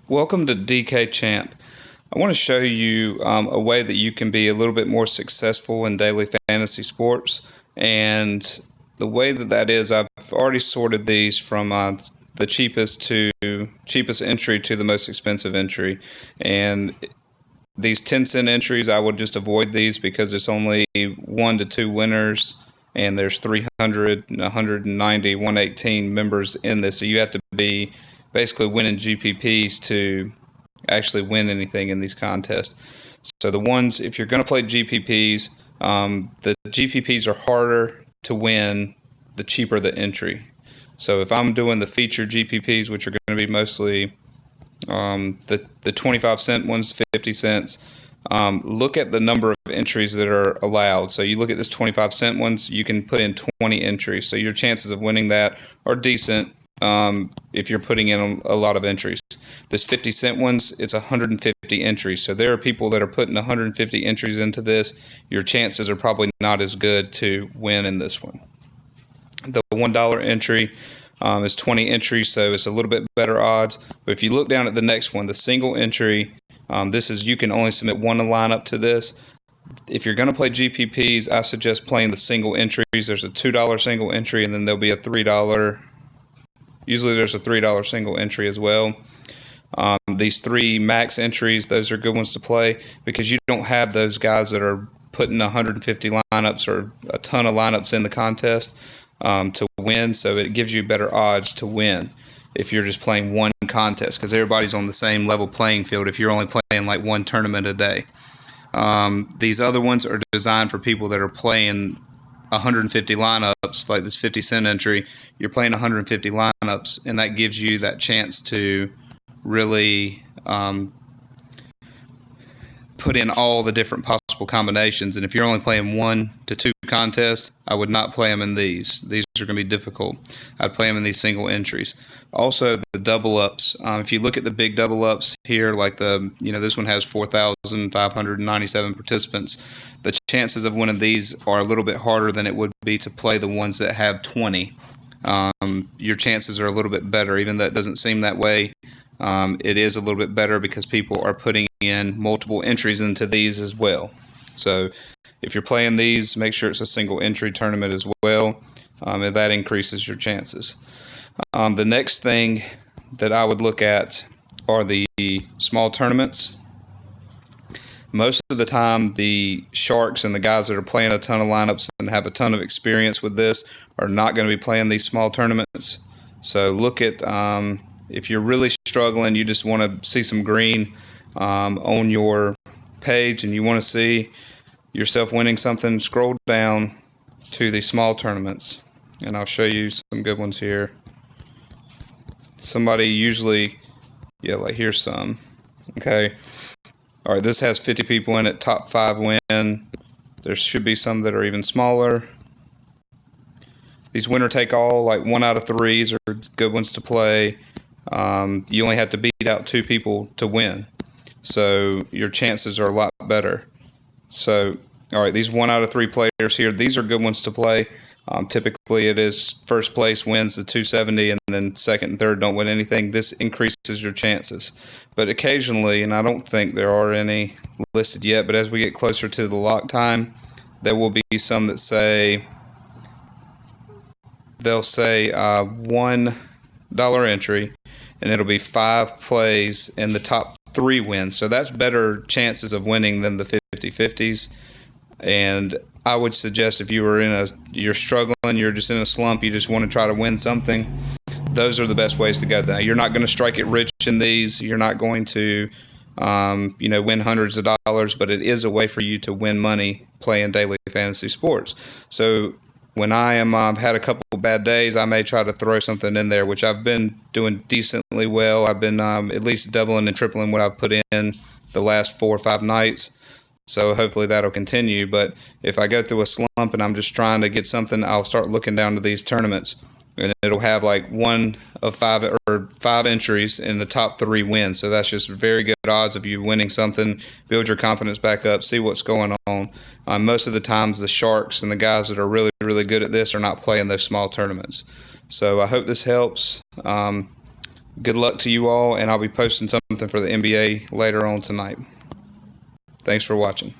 Welcome to DK Champ. I want to show you a way that you can be a little bit more successful in daily fantasy sports. And the way that is, I've already sorted these from the cheapest entry to the most expensive entry. And these 10-cent entries, I would just avoid these because it's only 1 to 2 winners. And there's 300, 190, 118 members in this. So you have to be basically winning GPPs to actually win anything in these contests. So the ones, if you're going to play GPPs, the GPPs are harder to win the cheaper the entry. So if I'm doing the featured GPPs, which are going to be mostly the 25 cent ones, 50 cents, look at the number of entries that are allowed. So you look at this 25 cent ones, you can put in 20 entries. So your chances of winning that are decent if you're putting in a lot of entries. This 50 cent ones, it's 150 entries. So there are people that are putting 150 entries into this. Your chances are probably not as good to win in this one. The $1 entry is 20 entries, so it's a little bit better odds. But if you look down at the next one, the single entry, this is you can only submit one lineup to this. If you're going to play GPPs, I suggest playing the single entries. There's a $2 single entry, and then there'll be a $3. Usually there's a $3 single entry as well. These 3 max entries, those are good ones to play because you don't have those guys that are putting 150 lineups or a ton of lineups in the contest to win, so it gives you better odds to win if you're just playing one contest because everybody's on the same level playing field if you're only playing like one tournament a day. These other ones are designed for people that are playing 150 lineups, like this 50 cent entry. You're playing 150 lineups, and that gives you that chance to really put in all the different possible combinations. And if you're only playing 1 to 2 contests, I would not play them in these. These are going to be difficult. I'd play them in these single entries. Also, the double ups. If you look at the big double ups here, like this one has 4,597 participants. The chances of winning these are a little bit harder than it would be to play the ones that have 20. Your chances are a little bit better, even though it doesn't seem that way. It is a little bit better because people are putting in multiple entries into these as well. So if you're playing these, make sure it's a single entry tournament as well, and that increases your chances. The next thing that I would look at are the small tournaments. Most of the time, the sharks and the guys that are playing a ton of lineups and have a ton of experience with this are not going to be playing these small tournaments. So look at if you're really struggling, you just want to see some green on your page and you want to see yourself winning something, scroll down to the small tournaments. And I'll show you some good ones here. Somebody usually, like here's some. Okay. All right, this has 50 people in it, top 5 win. There should be some that are even smaller. These winner take all, like 1 out of 3s are good ones to play. You only have to beat out 2 people to win. So your chances are a lot better. So, all right, these 1 out of 3 players here, these are good ones to play. Typically, it is first place wins the 270, and then second and third don't win anything. This increases your chances. But occasionally, and I don't think there are any listed yet, but as we get closer to the lock time, there will be some that say, they'll say $1 entry, and it'll be 5 plays, and the top 3 wins. So that's better chances of winning than the 50-50s. And I would suggest if you're struggling, you're just in a slump, you just want to try to win something, those are the best ways to go. Now, you're not going to strike it rich in these. You're not going to, win hundreds of dollars, but it is a way for you to win money playing daily fantasy sports. So when I have had a couple bad days, I may try to throw something in there, which I've been doing decently well. I've been at least doubling and tripling what I've put in the last 4 or 5 nights. So hopefully that'll continue. But if I go through a slump and I'm just trying to get something, I'll start looking down to these tournaments. And it'll have like 1 of 5 or 5 entries in the top 3 wins. So that's just very good odds of you winning something. Build your confidence back up. See what's going on. Most of the times the sharks and the guys that are really, really good at this are not playing those small tournaments. So I hope this helps. Good luck to you all, and I'll be posting some something for the NBA later on tonight. Thanks for watching.